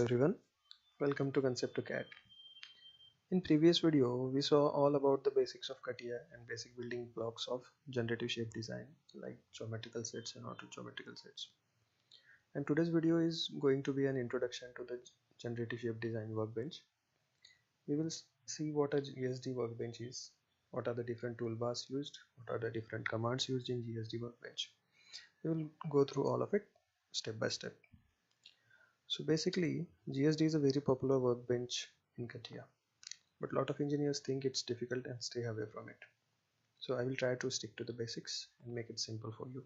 everyone, welcome to Concept to CAD. In previous video, we saw all about the basics of CATIA and basic building blocks of generative shape design like geometrical sets and orthogeometrical sets. And today's video is going to be an introduction to the generative shape design workbench. We will see what a GSD workbench is, what are the different toolbars used, what are the different commands used in GSD workbench. We will go through all of it step by step. So basically, GSD is a very popular workbench in CATIA, but a lot of engineers think it's difficult and stay away from it. So I will try to stick to the basics and make it simple for you.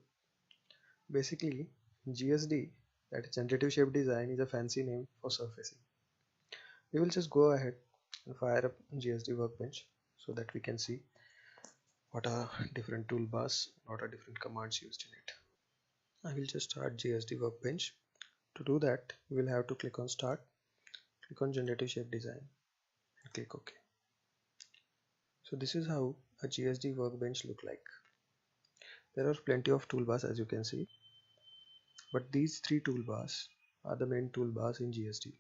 Basically, GSD, that is generative shape design, is a fancy name for surfacing. We will just go ahead and fire up GSD workbench so that we can see what are different toolbars, what are different commands used in it. I will just start GSD workbench. To do that, we will have to click on start, click on generative shape design and click OK. So this is how a GSD workbench look like. There are plenty of toolbars as you can see, but these three toolbars are the main toolbars in GSD.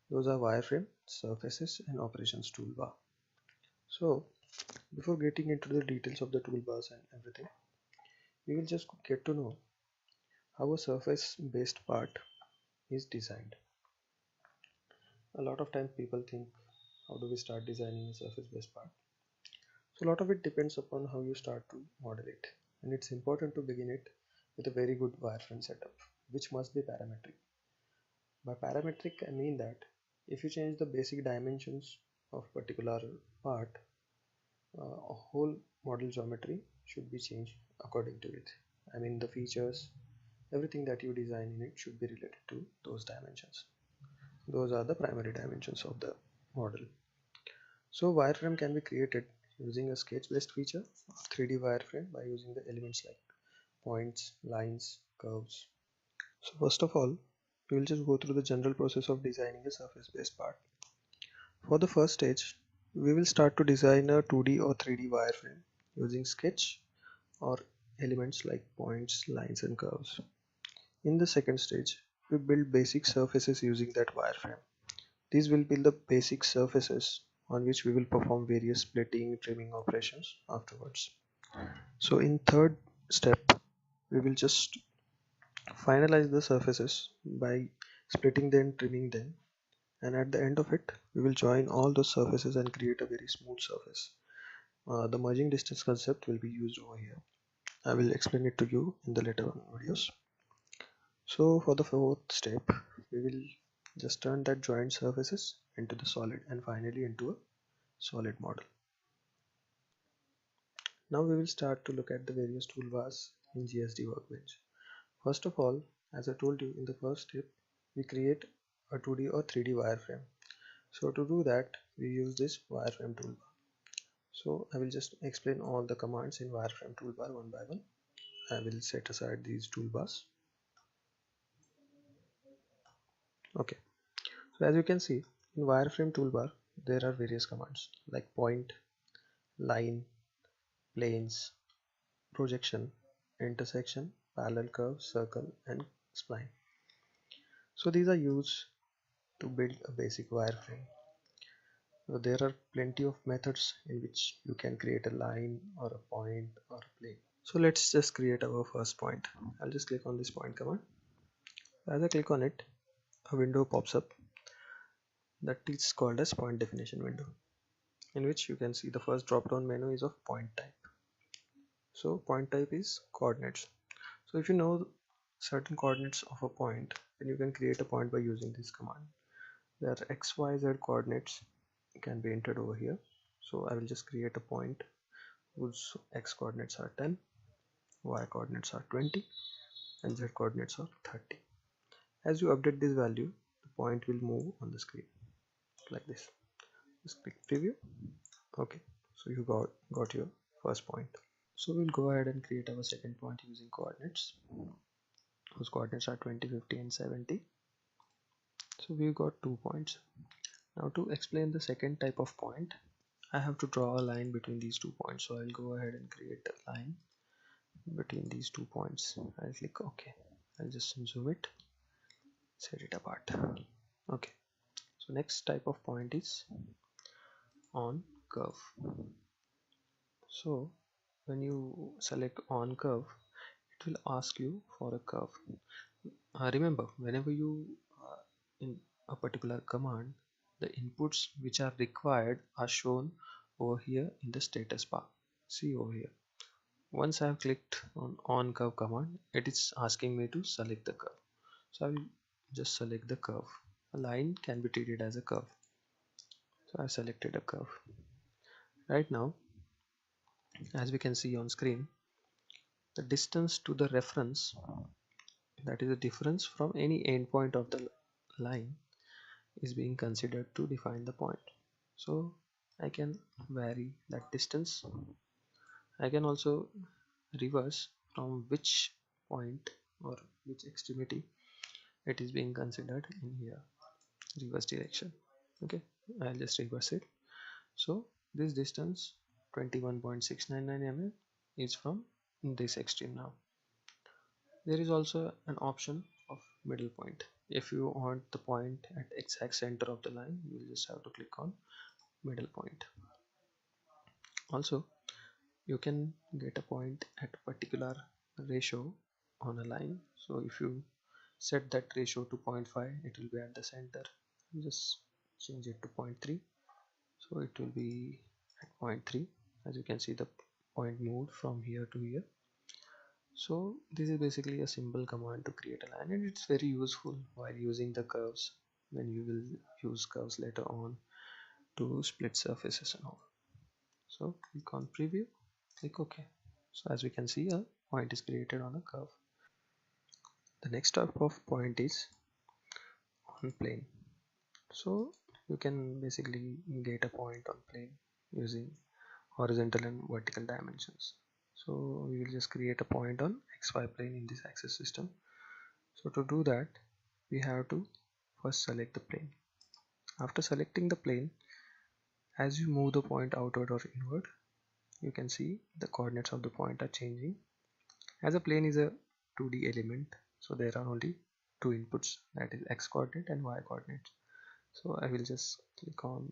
Those are wireframe, surfaces and operations toolbar. So before getting into the details of the toolbars and everything, we will just get to know how a surface based part is designed. A lot of times people think, how do we start designing a surface based part? So a lot of it depends upon how you start to model it, and it's important to begin it with a very good wireframe setup, which must be parametric. By parametric I mean that if you change the basic dimensions of particular part, a whole model geometry should be changed according to it. I mean the features, everything that you design in it should be related to those dimensions. Those are the primary dimensions of the model. So wireframe can be created using a sketch based feature or 3D wireframe by using the elements like points, lines, curves. So first of all, we will just go through the general process of designing a surface based part. For the first stage, we will start to design a 2D or 3D wireframe using sketch or elements like points, lines and curves. In the second stage, we build basic surfaces using that wireframe. These will be the basic surfaces on which we will perform various splitting, trimming operations afterwards. So in third step, we will just finalize the surfaces by splitting them, trimming them, and at the end of it, we will join all those surfaces and create a very smooth surface. The merging distance concept will be used over here. I will explain it to you in the later on videos. So for the fourth step, we will just turn that joined surfaces into the solid and finally into a solid model. Now we will start to look at the various toolbars in GSD workbench. First of all, as I told you in the first step, we create a 2D or 3D wireframe. So to do that, we use this wireframe toolbar. So I will just explain all the commands in wireframe toolbar one by one. I will set aside these toolbars. Okay, so as you can see in wireframe toolbar, there are various commands like point, line, planes, projection, intersection, parallel curve, circle and spline. So these are used to build a basic wireframe. So there are plenty of methods in which you can create a line or a point or a plane. So let's just create our first point. I'll just click on this point command. As I click on it, a window pops up that is called as point definition window, in which you can see the first drop down menu is of point type. So point type is coordinates. So if you know certain coordinates of a point, then you can create a point by using this command. There are x, y, z coordinates can be entered over here. So I will just create a point whose x coordinates are 10, y coordinates are 20 and z coordinates are 30. As you update this value, the point will move on the screen like this. Just click preview. Okay, so you got your first point. So we'll go ahead and create our second point using coordinates whose coordinates are 20, 50 and 70. So we've got 2 points. Now to explain the second type of point, I have to draw a line between these 2 points. So I'll go ahead and create a line between these 2 points. I'll click OK. I'll just zoom it, set it apart. Okay, so next type of point is on curve. So when you select on curve, it will ask you for a curve. Remember, whenever you in a particular command, the inputs which are required are shown over here in the status bar. See over here. Once I have clicked on curve command, it is asking me to select the curve. So I will just select the curve. A line can be treated as a curve. So I have selected a curve. Right now, as we can see on screen, the distance to the reference, that is the difference from any endpoint of the line, is being considered to define the point. So I can vary that distance. I can also reverse from which point or which extremity it is being considered in here, reverse direction. Okay, I'll just reverse it. So this distance 21.699 mm is from this extreme. Now there is also an option of middle point. If you want the point at exact center of the line, you will just have to click on middle point. Also, you can get a point at a particular ratio on a line. So if you set that ratio to 0.5, it will be at the center. Just change it to 0.3, so it will be at 0.3. As you can see, the point moved from here to here. So this is basically a simple command to create a line, and it's very useful while using the curves, when you will use curves later on to split surfaces and all. So click on preview, click OK. So as we can see, a point is created on a curve. The next type of point is on plane. So you can basically get a point on plane using horizontal and vertical dimensions. So we will just create a point on XY plane in this axis system. So to do that, we have to first select the plane. After selecting the plane, as you move the point outward or inward, you can see the coordinates of the point are changing. As a plane is a 2D element, so there are only two inputs, that is x coordinate and y coordinate. So I will just click on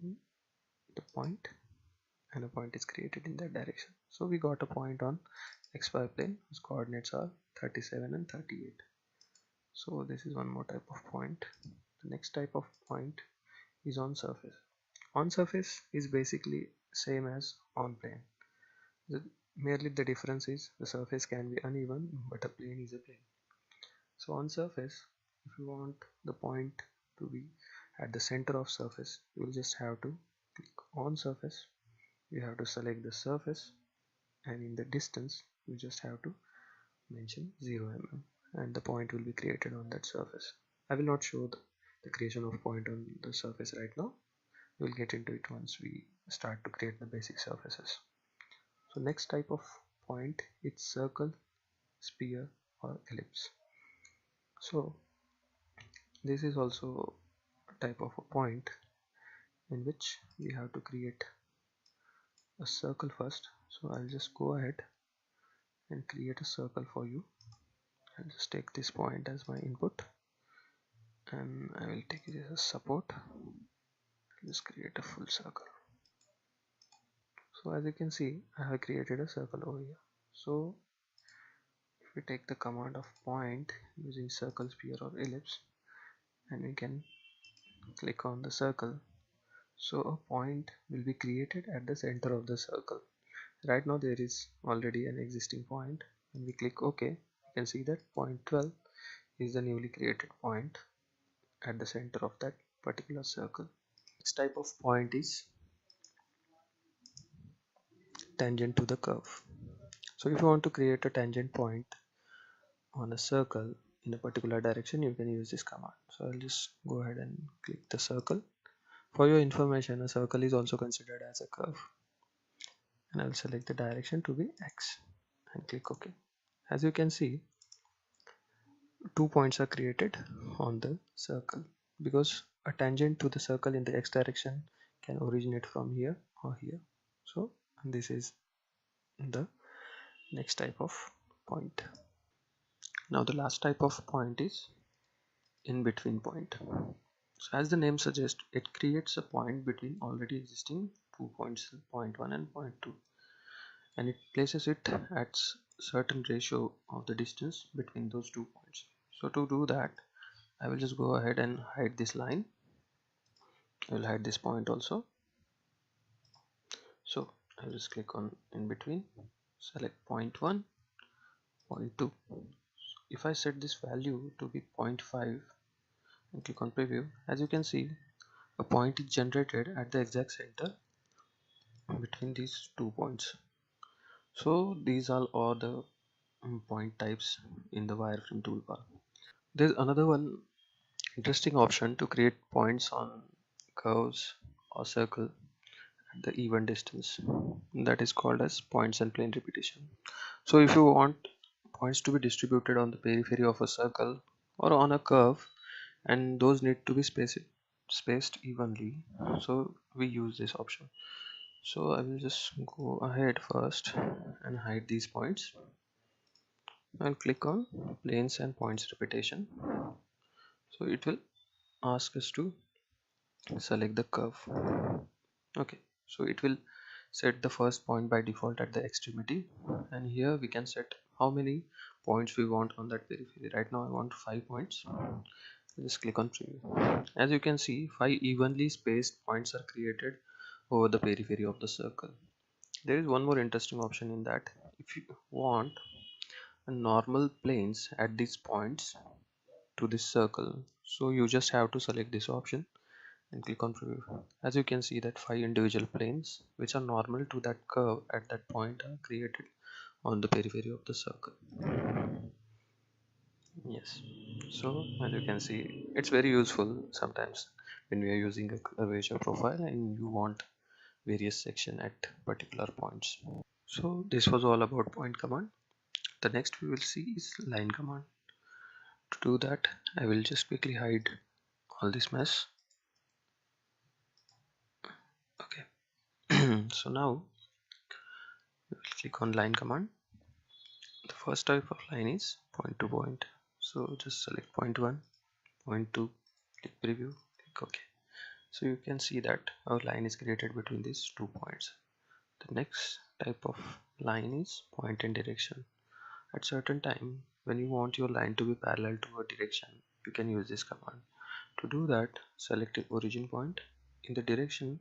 the point, and a point is created in that direction. So we got a point on xy plane whose coordinates are 37 and 38. So this is one more type of point. The next type of point is on surface. On surface is basically same as on plane. Merely the difference is the surface can be uneven, but a plane is a plane. So on surface, if you want the point to be at the center of surface, you will just have to click on surface. You have to select the surface, and in the distance you just have to mention 0 mm, and the point will be created on that surface. I will not show the creation of point on the surface right now. We'll get into it once we start to create the basic surfaces. So next type of point is circle, sphere or ellipse. So this is also a type of a point in which we have to create a circle first. So I'll just go ahead and create a circle for you. I'll just take this point as my input, and I will take it as a support. I'll just create a full circle. So as you can see, I have created a circle over here. So if we take the command of point using circle, sphere or ellipse, and we can click on the circle, so a point will be created at the center of the circle. Right now there is already an existing point. When we click OK, you can see that point 12 is the newly created point at the center of that particular circle. This type of point is tangent to the curve. So if you want to create a tangent point on a circle in a particular direction, you can use this command. So I'll just go ahead and click the circle. For your information, a circle is also considered as a curve, and I'll select the direction to be X and click OK. As you can see, 2 points are created on the circle, because a tangent to the circle in the X direction can originate from here or here. So this is the next type of point. Now the last type of point is in between point. So as the name suggests, it creates a point between already existing 2 points, point 1 and point 2, and it places it at certain ratio of the distance between those 2 points. So to do that, I will just go ahead and hide this line. I will hide this point also. So I'll just click on in between, select point 1, point 2. If I set this value to be 0.5 and click on preview, as you can see, a point is generated at the exact center between these 2 points. So these are all the point types in the wireframe toolbar. There's another one interesting option to create points on curves or circle at the even distance, that is called as points and plane repetition. So if you want points to be distributed on the periphery of a circle or on a curve, and those need to be spaced evenly, so we use this option. So I will just go ahead first and hide these points. I'll click on planes and points repetition. So it will ask us to select the curve. Okay, so it will set the first point by default at the extremity, and here we can set how many points we want on that periphery. Right now I want 5 points. Just click on preview. As you can see, 5 evenly spaced points are created over the periphery of the circle. There is one more interesting option in that. If you want a normal planes at these points to this circle, so you just have to select this option and click on preview. As you can see that 5 individual planes which are normal to that curve at that point are created on the periphery of the circle. Yes, so as you can see, it's very useful sometimes when we are using a curvature profile and you want various section at particular points. So this was all about point command. The next we will see is line command. To do that, I will just quickly hide all this mess. Okay. So now we will click on line command. The first type of line is point to point. So just select point 1, point 2, click preview, click OK. So you can see that our line is created between these 2 points. The next type of line is point and direction. At certain time, when you want your line to be parallel to a direction, you can use this command. To do that, select the origin point. In the direction,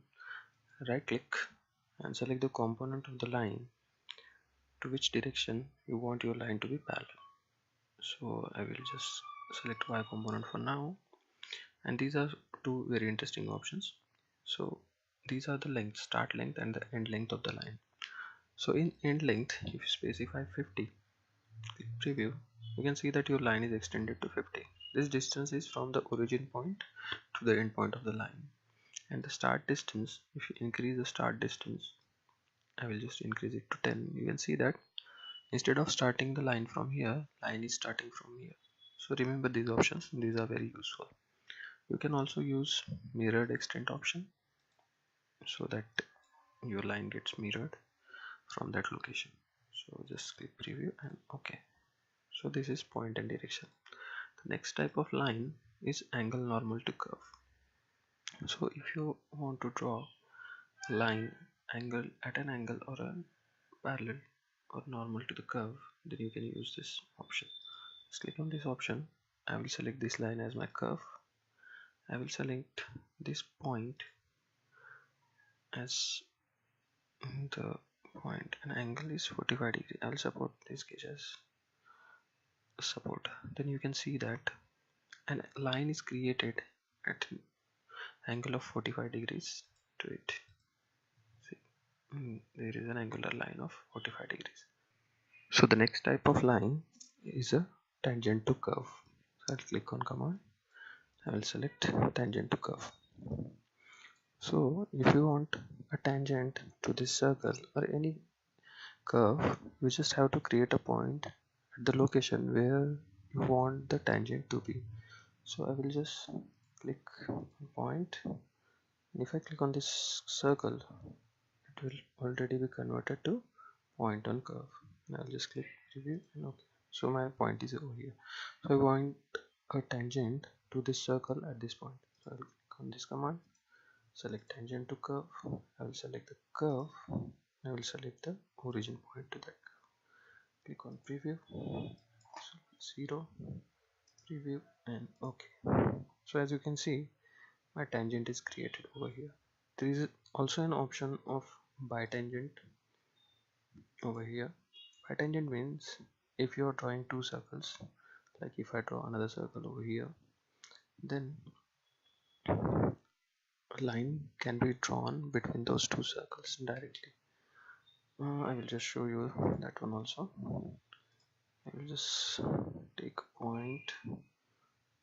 right click and select the component of the line to which direction you want your line to be parallel. So I will just select Y component for now, and these are two very interesting options. So these are the length, start length and the end length of the line. So in end length, if you specify 50, click preview, you can see that your line is extended to 50. This distance is from the origin point to the end point of the line. And the start distance, if you increase the start distance, I will just increase it to 10. You can see that instead of starting the line from here, line is starting from here. So remember these options, these are very useful. You can also use mirrored extent option so that your line gets mirrored from that location. So just click preview and OK. So this is point and direction. The next type of line is angle normal to curve. So if you want to draw a line angle at an angle or a parallel or normal to the curve, then you can use this option. Just click on this option. I will select this line as my curve. I will select this point as the point and angle is 45 degree. I will support this case as support. Then you can see that an line is created at an angle of 45 degrees to it. See, there is an angular line of 45 degrees. So the next type of line is a tangent to curve. So I'll click on command. I will select tangent to curve. So if you want a tangent to this circle or any curve, you just have to create a point at the location where you want the tangent to be. So I will just click point, and if I click on this circle, it will already be converted to point on curve. Now I'll just click preview and OK. So my point is over here. So I want a tangent to this circle at this point. So I will click on this command, select tangent to curve. I will select the curve. I will select the origin point to that curve. Click on preview, 0, preview, and OK. So as you can see, my tangent is created over here. There is also an option of bitangent over here. Bitangent means if you are drawing two circles, like if I draw another circle over here, then a line can be drawn between those two circles directly. I will just show you that one also. I will just take a point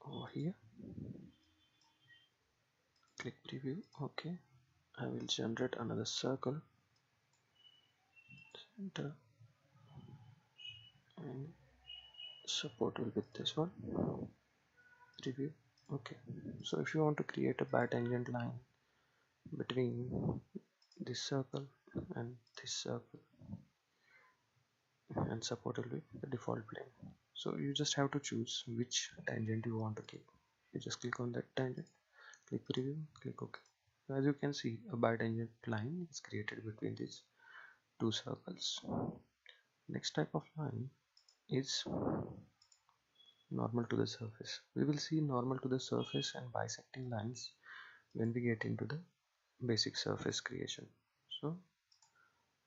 over here, click preview, OK. I will generate another circle, center, and support will be this one, preview, OK. So if you want to create a bitangent line between this circle and this circle, and support will be the default plane. So you just have to choose which tangent you want to keep. You just click on that tangent, click preview, click OK. As you can see, a bitangent line is created between these two circles. Next type of line is normal to the surface. We will see normal to the surface and bisecting lines when we get into the basic surface creation. So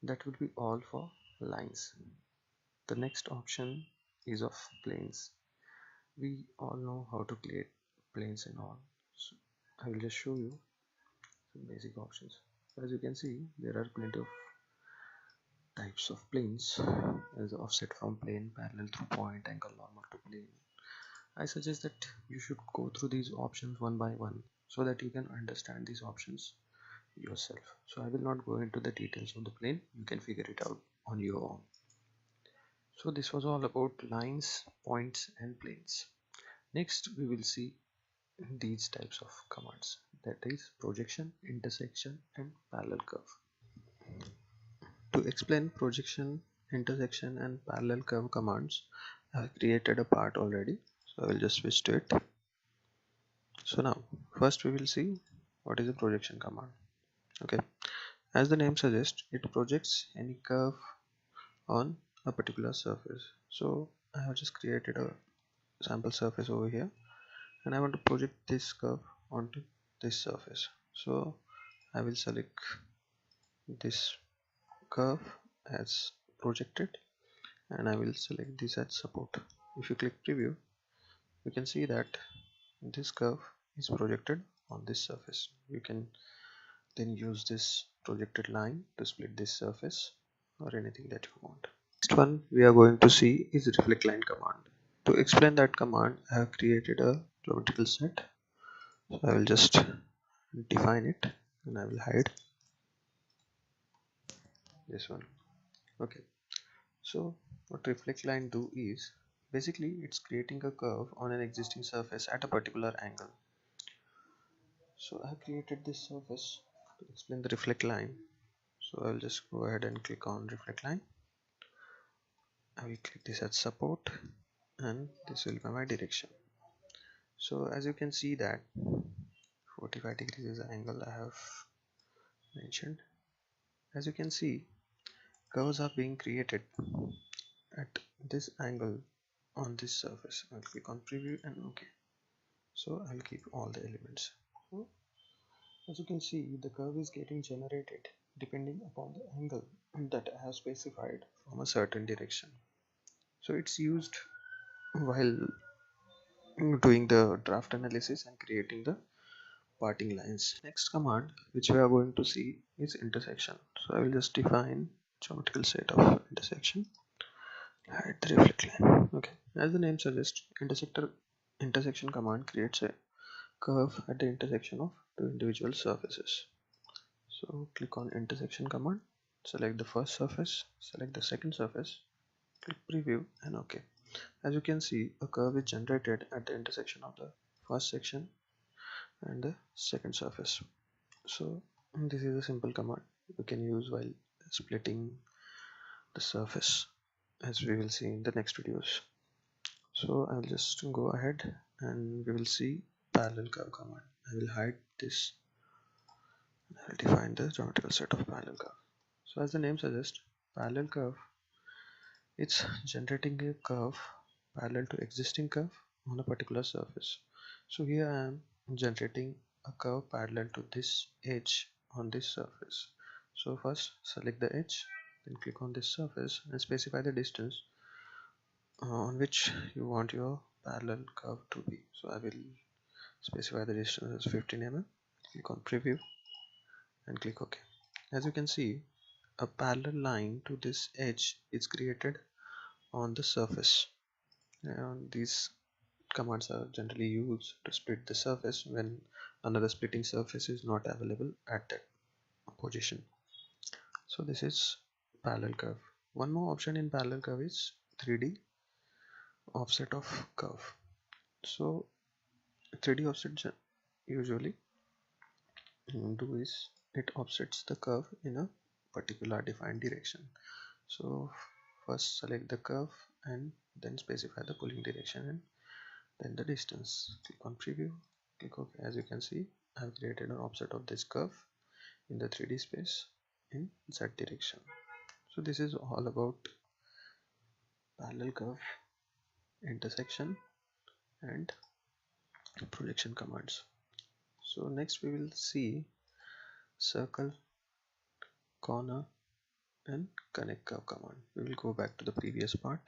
that will be all for lines. The next option is of planes. We all know how to create planes and all. So I will just show you some basic options. As you can see, there are plenty of types of planes, as offset from plane, parallel through point, angle, normal to plane. I suggest that you should go through these options one by one so that you can understand these options yourself. So I will not go into the details of the plane, you can figure it out on your own. So this was all about lines, points, and planes. Next we will see these types of commands, that is projection, intersection, and parallel curve. To explain projection, intersection, and parallel curve commands, I have created a part already, so I will just switch to it. So now first we will see what is a projection command. Okay, as the name suggests, it projects any curve on a particular surface. So I have just created a sample surface over here, and I want to project this curve onto this surface. So I will select this curve as projected, and I will select this as support. If you click preview, you can see that this curve is projected on this surface. You can then use this projected line to split this surface or anything that you want. Next one we are going to see is reflect line command. To explain that command, I have created a geometrical set. So I will just define it and I will hide this one. Okay, so what reflect line do is basically it's creating a curve on an existing surface at a particular angle. So I have created this surface to explain the reflect line. So I will just go ahead and click on reflect line. I will click this as support, and this will be my direction. So as you can see that 45 degrees is the angle I have mentioned. As you can see, curves are being created at this angle on this surface. I'll click on preview and OK. So I'll keep all the elements. So as you can see, the curve is getting generated depending upon the angle that I have specified from a certain direction. So it's used while doing the draft analysis and creating the parting lines. Next command which we are going to see is intersection. So I will just define geometrical set of intersection, hide the reflect line. Okay, as the name suggests, intersection command creates a curve at the intersection of two individual surfaces. So click on intersection command, select the first surface, select the second surface, click preview and OK. As you can see, a curve is generated at the intersection of the first section and the second surface. So this is a simple command you can use while splitting the surface, as we will see in the next videos. So I'll just go ahead and we will see parallel curve command. I will hide this. I'll define the geometrical set of parallel curve. So as the name suggests, parallel curve, it's generating a curve parallel to existing curve on a particular surface. So here I am generating a curve parallel to this edge on this surface. So first select the edge, then click on this surface and specify the distance on which you want your parallel curve to be. So I will specify the distance as 15 mm. Click on preview and click OK. As you can see, a parallel line to this edge is created on the surface, and these commands are generally used to split the surface when another splitting surface is not available at that position. So this is parallel curve. One more option in parallel curve is 3D offset of curve. So 3D offset usually do is it offsets the curve in a particular defined direction. So first select the curve and then specify the pulling direction and then the distance. Click on preview, click OK. As you can see, I have created an offset of this curve in the 3D space in Z direction. So this is all about parallel curve, intersection and projection commands. So next we will see circle, corner and connect curve command. We will go back to the previous part.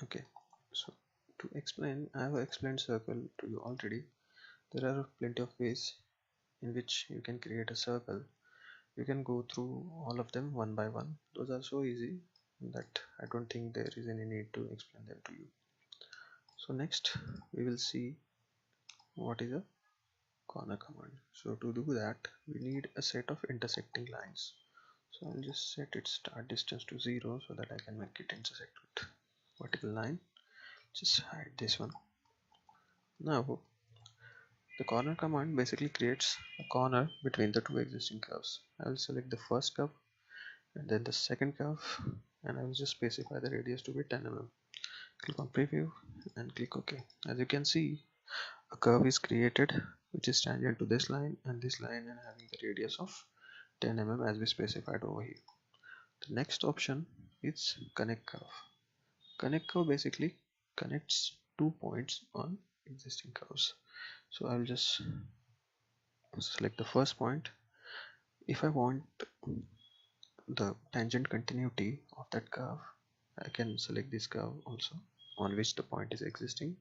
Okay, so to explain, I have explained circle to you already. There are plenty of ways in which you can create a circle. You can go through all of them one by one. Those are so easy that I don't think there is any need to explain them to you. So next we will see what is a corner command. So to do that, we need a set of intersecting lines. So I'll just set its start distance to 0 so that I can make it intersect with vertical line. Just hide this one. Now the corner command basically creates a corner between the two existing curves. I will select the first curve and then the second curve, and I will just specify the radius to be 10 mm. Click on preview and click OK. As you can see, a curve is created which is tangent to this line and this line and having the radius of 10 mm as we specified over here. The next option is connect curve. Connect curve basically connects two points on existing curves. So I will just select the first point. If I want the tangent continuity of that curve, I can select this curve also on which the point is existing.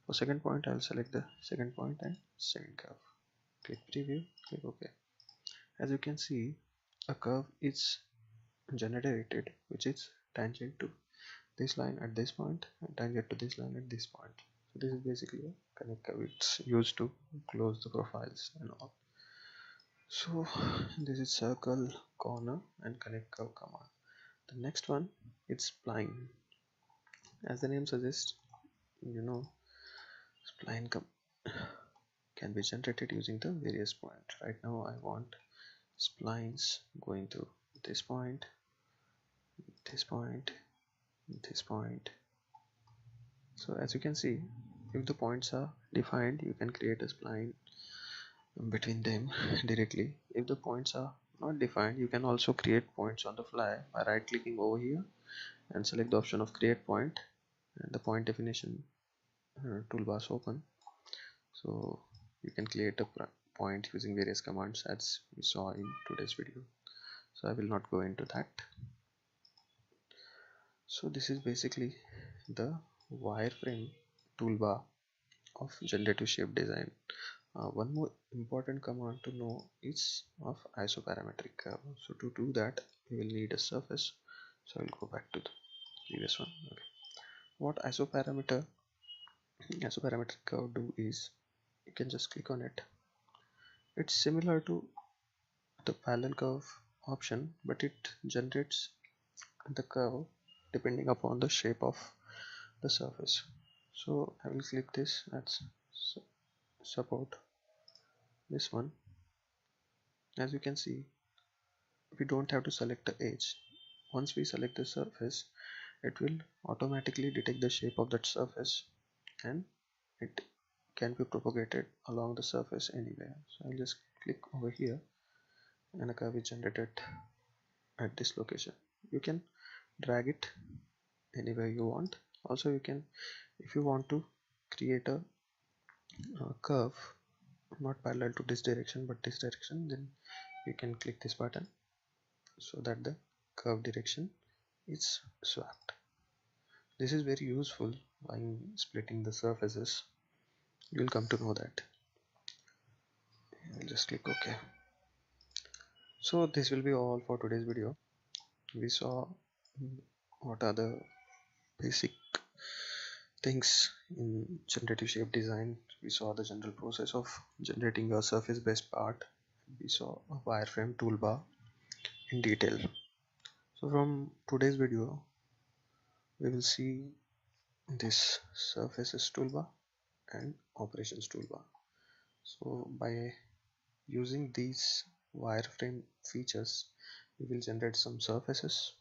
For second point, I'll select the second point and second curve. Click preview, click OK. As you can see, a curve is generated which is tangent to this line at this point and tangent to this line at this point. So this is basically a connect curve. It's used to close the profiles and all. So this is circle, corner and connect curve command. The next one is spline. As the name suggests, spline can be generated using the various points. Right now I want splines going to this point, this point, this point. So as you can see, if the points are defined, you can create a spline between them directly. If the points are not defined, you can also create points on the fly by right clicking over here and select the option of create point, and the point definition toolbar is open. So you can create a point using various commands as we saw in today's video. So I will not go into that. So this is basically the wireframe toolbar of generative shape design. One more important command to know is of isoparametric curve. So to do that, we will need a surface. So I will go back to the previous one. Okay. What isoparametric curve do is you can just click on it. It's similar to the parallel curve option, but it generates the curve depending upon the shape of the surface. So I will click this as support this one. As you can see, we don't have to select the edge. Once we select the surface, it will automatically detect the shape of that surface and it can be propagated along the surface anywhere. So I'll just click over here and a curve is generated at this location. You can drag it anywhere you want. Also you can, if you want to create a curve not parallel to this direction but this direction, then you can click this button so that the curve direction is swapped. This is very useful when splitting the surfaces. You will come to know that. I'll just click OK. So this will be all for today's video. We saw what are the basic things in generative shape design. We saw the general process of generating a surface based part. We saw a wireframe toolbar in detail. So from today's video we will see this surfaces toolbar and operations toolbar. So by using these wireframe features we will generate some surfaces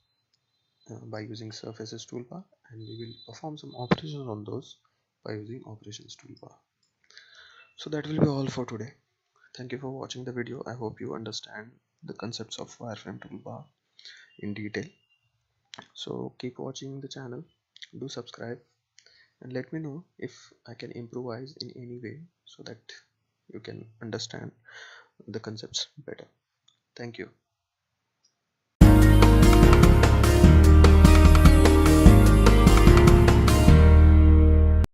by using surfaces toolbar, and we will perform some operations on those by using operations toolbar. So that will be all for today. Thank you for watching the video. I hope you understand the concepts of wireframe toolbar in detail. So keep watching the channel, do subscribe, and let me know if I can improvise in any way so that you can understand the concepts better. Thank you.